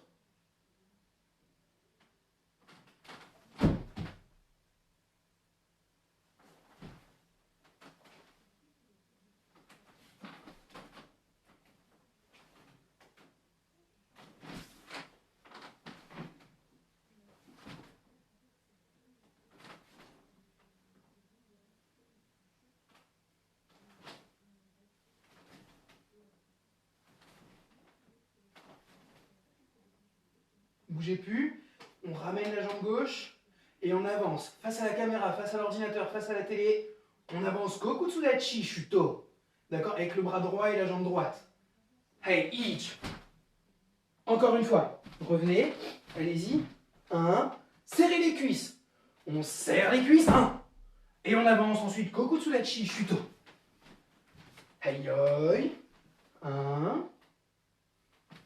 S1: Bougez plus. On ramène la jambe gauche et on avance. Face à la caméra, face à l'ordinateur, face à la télé. On avance Kokutsudachi Shuto. D'accord? Avec le bras droit et la jambe droite. Hey, each. Encore une fois. Revenez. Allez-y. 1. Serrez les cuisses. On serre les cuisses. 1. Et on avance ensuite Kokutsudachi Shuto. Hey, yoi. 1.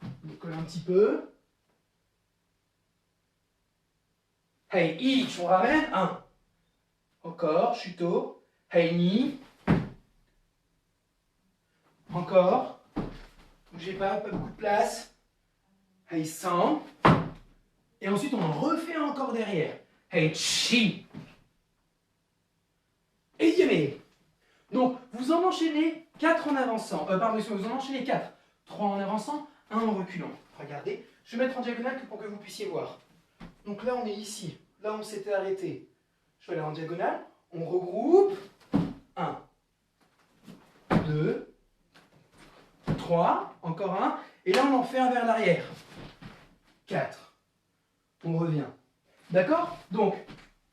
S1: On colle un petit peu. Hey, each, on ramène. 1. Encore, Shuto. Hey, ni. Encore. Bougez pas beaucoup de place. Hey, 100. Et ensuite, on refait encore derrière. Hey, chi. Et yémé. Donc, vous en enchaînez 4 en avançant. Pardon, vous en enchaînez 4. 3 en avançant, 1 en reculant. Regardez. Je vais mettre en diagonale pour que vous puissiez voir. Donc là, on est ici. Là, on s'était arrêté. Je vais aller en diagonale. On regroupe. 1, 2, 3. Encore 1. Et là, on en fait un vers l'arrière. 4. On revient. D'accord? Donc,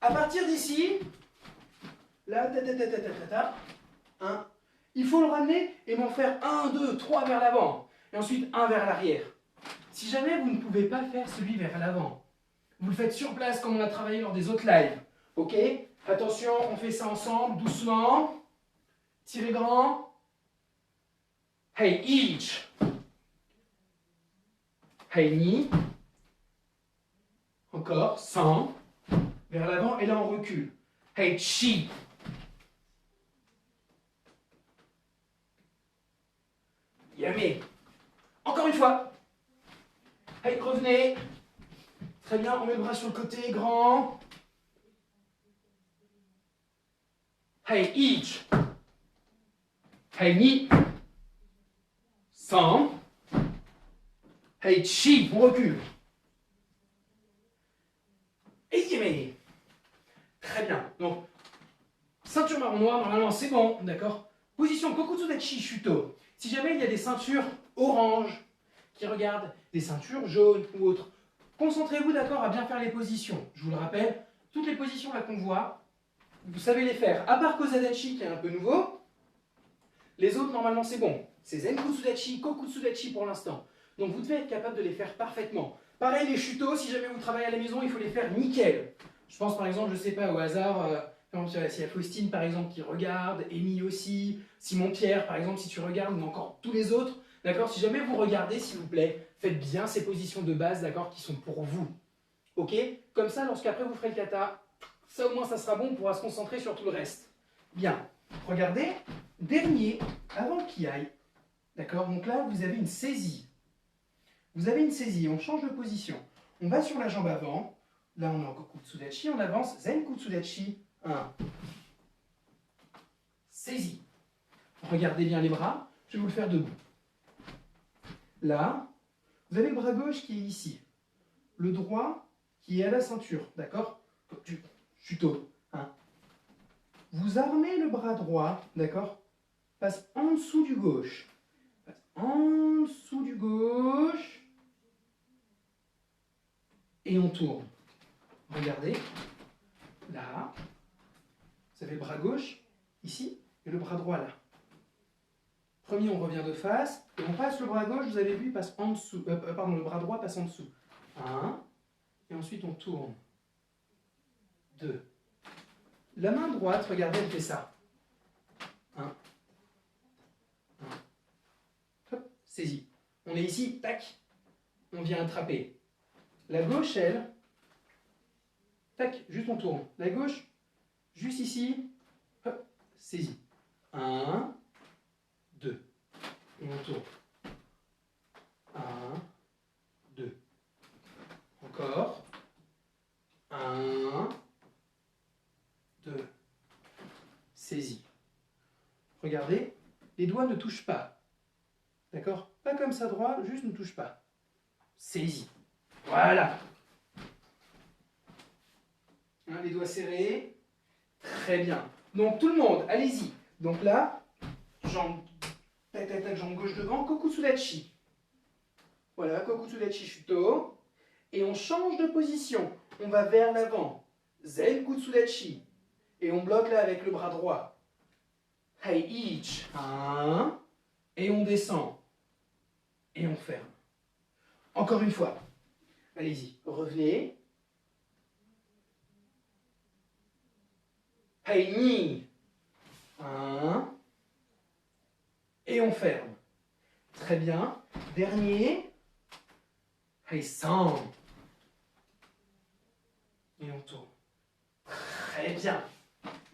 S1: à partir d'ici, là, 1. Il faut le ramener et m'en faire 1, 2, 3 vers l'avant. Et ensuite, 1 vers l'arrière. Si jamais vous ne pouvez pas faire celui vers l'avant, vous le faites sur place comme on a travaillé lors des autres lives. Ok? Attention, on fait ça ensemble, doucement. Tirez grand. Hey, each. Hey, ni. Encore, 100. Vers l'avant et là on recule. Hey, chi. Yamé. Encore une fois. Hey, revenez. Très bien, on met le bras sur le côté, grand. Hey, each. Hey, ni. 100. Hey, chi. On recule. Et yémé. Très bien. Donc, ceinture marron noir, normalement c'est bon, d'accord? Position Kokutsudachi Shuto. Si jamais il y a des ceintures orange qui regardent, des ceintures jaunes ou autres, concentrez-vous, d'accord, à bien faire les positions. Je vous le rappelle, toutes les positions là qu'on voit, vous savez les faire. À part Kozadachi qui est un peu nouveau, les autres normalement c'est bon. C'est Zenkutsudachi, Kokutsudachi pour l'instant. Donc vous devez être capable de les faire parfaitement. Pareil les Shuto, si jamais vous travaillez à la maison, il faut les faire nickel. Je pense par exemple, je sais pas, au hasard, s'il y a Faustine par exemple qui regarde, Amy aussi, Simon Pierre par exemple, si tu regardes, ou encore tous les autres, d'accord? Si jamais vous regardez, s'il vous plaît, faites bien ces positions de base, d'accord, qui sont pour vous. Ok? Comme ça, lorsqu'après vous ferez le kata, ça au moins ça sera bon, on pourra se concentrer sur tout le reste. Bien. Regardez, dernier, avant qu'il aille, d'accord? Donc là, vous avez une saisie. Vous avez une saisie, on change de position. On va sur la jambe avant. Là, on est en Kokutsudachi, on avance. Zenkutsudachi, 1. Saisie. Regardez bien les bras. Je vais vous le faire debout. Là, vous avez le bras gauche qui est ici. Le droit qui est à la ceinture, d'accord? Shuto. 1. Vous armez le bras droit, d'accord? Passe en dessous du gauche. Passe en dessous du gauche. Et on tourne. Regardez, là, vous avez le bras gauche, ici, et le bras droit là. Premier, on revient de face, et on passe le bras gauche, vous avez vu, il passe en dessous, pardon, le bras droit passe en dessous. 1, et ensuite on tourne. 2. La main droite, regardez, elle fait ça. 1, saisie. On est ici, tac, on vient attraper. La gauche, elle, tac, juste on tourne. La gauche, juste ici, hop, saisie. 1, 2. Et on tourne. 1, 2. Encore. 1, 2. Saisie. Regardez, les doigts ne touchent pas. D'accord? Pas comme ça droit, juste ne touche pas. Saisie. Voilà. Hein, les doigts serrés. Très bien. Donc tout le monde, allez-y. Donc là, jambe, tac, tac, tac, jambe gauche devant, Kokutsudachi. Voilà, Kokutsudachi Shuto. Et on change de position. On va vers l'avant. Zen Kutsudachi. Et on bloque là avec le bras droit. Hey, each. 1. Et on descend. Et on ferme. Encore une fois. Allez-y, revenez. Hey, ni. 1. Et on ferme. Très bien. Dernier. Hey, 100. Et on tourne. Très bien.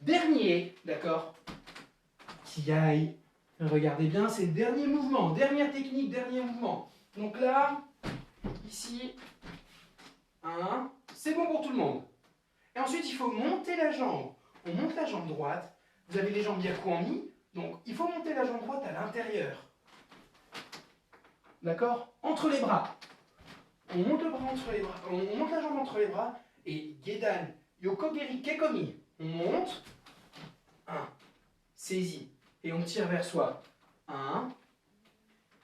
S1: Dernier, d'accord? Qui aille. Regardez bien, c'est le dernier mouvement. Dernière technique, dernier mouvement. Donc là, ici, 1. C'est bon pour tout le monde. Et ensuite, il faut monter la jambe. On monte la jambe droite. Vous avez les jambes yaku en mi. Donc, il faut monter la jambe droite à l'intérieur. D'accord? Entre les bras. On monte le bras entre les bras. On monte la jambe entre les bras. Et Gedan, Yokogeri Kekomi. On monte. 1. Saisie. Et on tire vers soi. 1.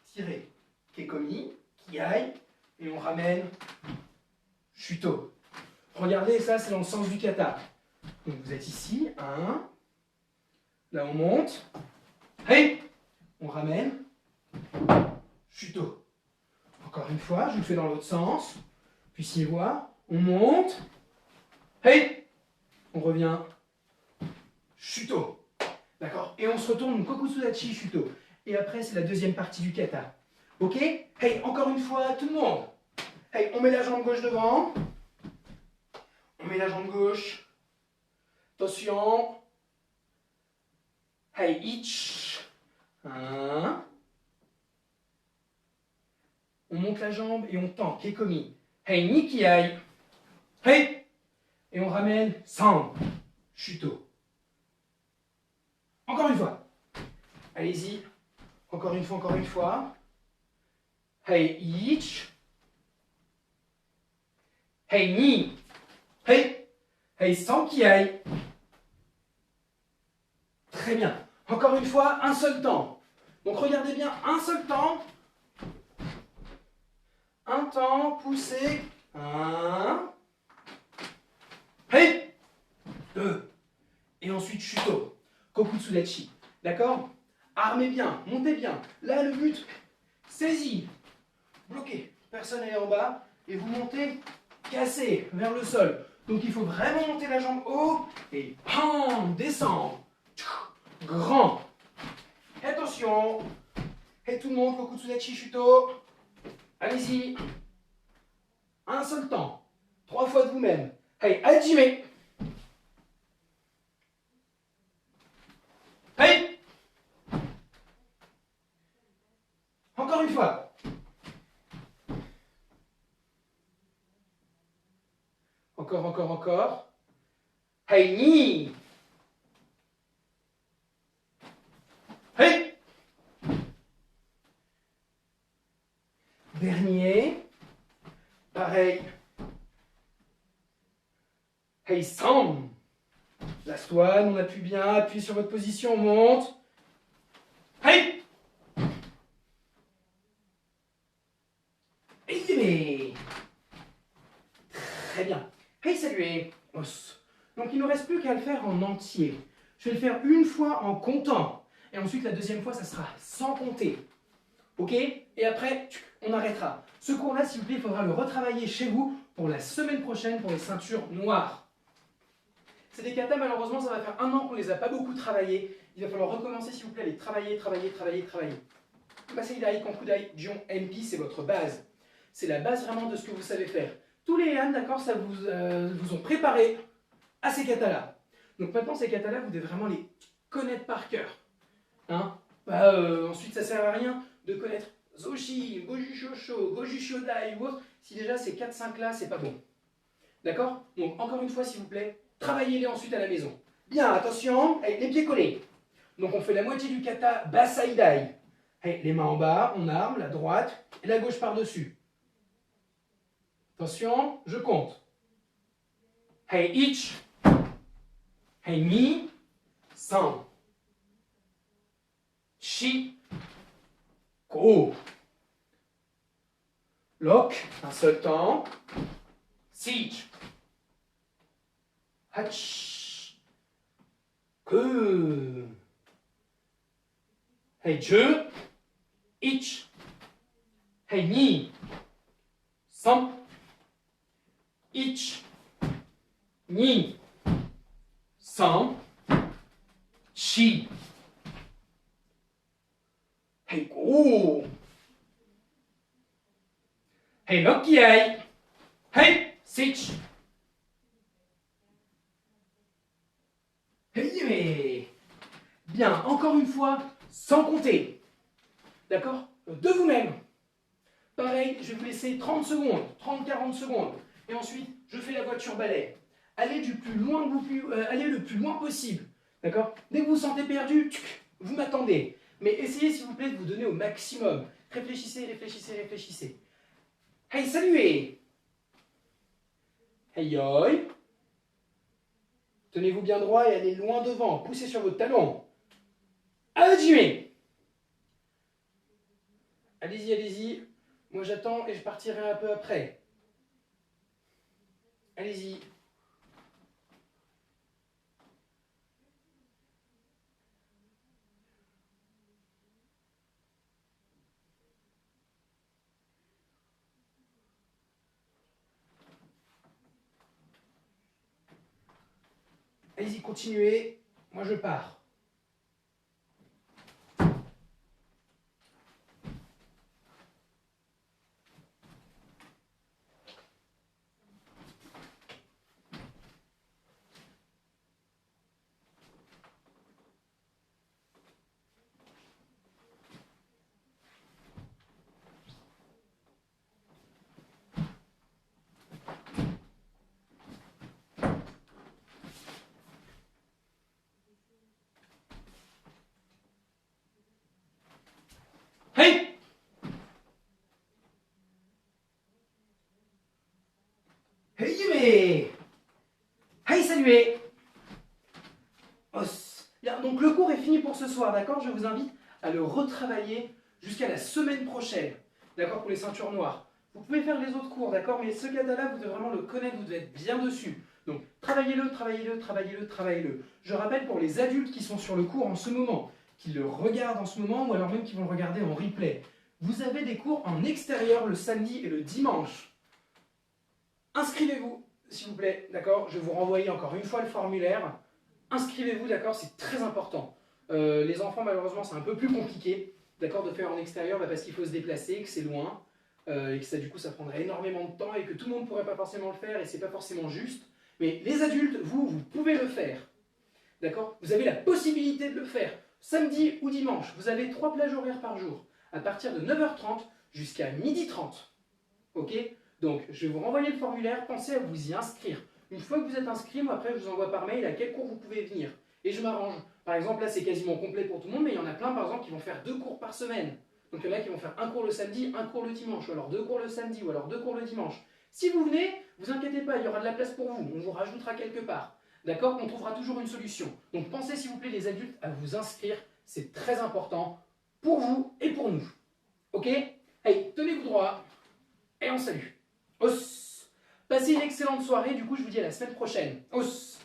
S1: Tirez. Kekomi. Kiai. Et on ramène. Shuto. Regardez, ça, c'est dans le sens du kata. Donc vous êtes ici. 1. Là, on monte. Hey! On ramène. Shuto. Encore une fois, je le fais dans l'autre sens. Puissiez voir. On monte. Hey! On revient. Shuto. D'accord? Et on se retourne, Kokutsudachi Shuto. Et après, c'est la deuxième partie du kata. Ok? Hey, encore une fois, tout le monde. Hey, on met la jambe gauche devant. On met la jambe gauche. Attention. Hey, each. 1. On monte la jambe et on tend. Kekomi. Hey, nikiai. Hey! Et on ramène. 100. Shuto. Encore une fois. Allez-y. Encore une fois, encore une fois. Hey, each. Hey, ni. Hey. Hey, sankiai. Très bien. Encore une fois, un seul temps. Donc regardez bien, un seul temps. Un temps, poussez. 1. Hey. 2. Et ensuite, Shuto. Kokutsudachi. D'accord? Armez bien, montez bien. Là, le but, saisie. Bloquez. Personne n'est en bas. Et vous montez cassé vers le sol. Donc il faut vraiment monter la jambe haut. Et pam, descendre. Grand. Et attention. Et tout le monde, Kokutsudachi Shuto. Allez-y. Un seul temps. 3 fois de vous-même. Hey, hajime. Hey. Encore une fois. Encore, encore, encore. Hey, ni. Hey. Dernier. Pareil. Hey, Sam. La swan, on appuie bien, appuyez sur votre position, on monte. Hey. Et très bien. Hey, saluez. Os. Donc il ne nous reste plus qu'à le faire en entier. Je vais le faire une fois en comptant. Et ensuite, la deuxième fois, ça sera sans compter. Ok? Et après, on arrêtera. Ce cours-là, s'il vous plaît, il faudra le retravailler chez vous pour la semaine prochaine pour les ceintures noires. C'est des katas, malheureusement, ça va faire 1 an qu'on ne les a pas beaucoup travaillés. Il va falloir recommencer, s'il vous plaît, à les travailler, travailler, travailler, travailler. Basaidai, Konkudai, Jion, MP, c'est votre base. C'est la base vraiment de ce que vous savez faire. Tous les Han, d'accord, ça vous ont préparé à ces katas-là. Donc maintenant, ces katas-là, vous devez vraiment les connaître par cœur. Hein, ensuite, ça sert à rien de connaître Zoshi, Goju Shosho, Goju Shodai ou autre. Si déjà ces 4-5 là, c'est pas bon. D'accord? Donc encore une fois, s'il vous plaît, travaillez-les ensuite à la maison. Bien, attention, avec les pieds collés. Donc on fait la moitié du kata Basaidai. Les mains en bas, on arme, la droite et la gauche par-dessus. Attention, je compte. Hey, ich. Hey, ni. San. Shi. Ko. Lock, un seul temps. Sich. Hach. Que. Hey, je. Ich. Hey, ni. San. Ich. Ni. San. Shi. Hey, go. Hey, Nokiai. Hey, sich. Hey, bien, encore une fois, sans compter. D'accord? De vous-même. Pareil, je vais vous laisser 30 secondes, 30-40 secondes. Et ensuite, je fais la voiture balai. Allez du plus loin allez le plus loin possible. D'accord? Dès que vous vous sentez perdu, vous m'attendez. Mais essayez s'il vous plaît de vous donner au maximum. Réfléchissez, réfléchissez, réfléchissez. Hey, saluez! Hey, yoi! Tenez-vous bien droit et allez loin devant. Poussez sur votre talon. Allez, allez-y, allez-y. Moi j'attends et je partirai un peu après. Allez-y. Allez-y, continuez. Moi je pars. Hey! Hey, Yume! Hey, saluez! Os. Bien, donc le cours est fini pour ce soir, d'accord? Je vous invite à le retravailler jusqu'à la semaine prochaine, d'accord? Pour les ceintures noires. Vous pouvez faire les autres cours, d'accord? Mais ce kata-là, vous devez vraiment le connaître, vous devez être bien dessus. Donc, travaillez-le, travaillez-le, travaillez-le, travaillez-le. Je rappelle pour les adultes qui sont sur le cours en ce moment, qui le regardent en ce moment, ou alors même qui vont le regarder en replay. Vous avez des cours en extérieur le samedi et le dimanche. Inscrivez-vous, s'il vous plaît, d'accord? Je vais vous renvoyer encore une fois le formulaire. Inscrivez-vous, d'accord? C'est très important. Les enfants, malheureusement, c'est un peu plus compliqué, d'accord, de faire en extérieur parce qu'il faut se déplacer, que c'est loin, et que ça, du coup, ça prendrait énormément de temps et que tout le monde ne pourrait pas forcément le faire et c'est pas forcément juste. Mais les adultes, vous pouvez le faire, d'accord? Vous avez la possibilité de le faire. Samedi ou dimanche, vous avez 3 plages horaires par jour, à partir de 9h30 jusqu'à 12h30. Ok? Donc, je vais vous renvoyer le formulaire, pensez à vous y inscrire. Une fois que vous êtes inscrit, moi après, je vous envoie par mail à quel cours vous pouvez venir. Et je m'arrange. Par exemple, là, c'est quasiment complet pour tout le monde, mais il y en a plein, par exemple, qui vont faire 2 cours par semaine. Donc, il y en a qui vont faire un cours le samedi, un cours le dimanche, ou alors 2 cours le samedi, ou alors 2 cours le dimanche. Si vous venez, vous inquiétez pas, il y aura de la place pour vous. On vous rajoutera quelque part. D'accord? On trouvera toujours une solution. Donc, pensez, s'il vous plaît, les adultes, à vous inscrire. C'est très important pour vous et pour nous. Ok? Allez, tenez-vous droit et on salue. Os. Passez une excellente soirée, du coup je vous dis à la semaine prochaine. Os.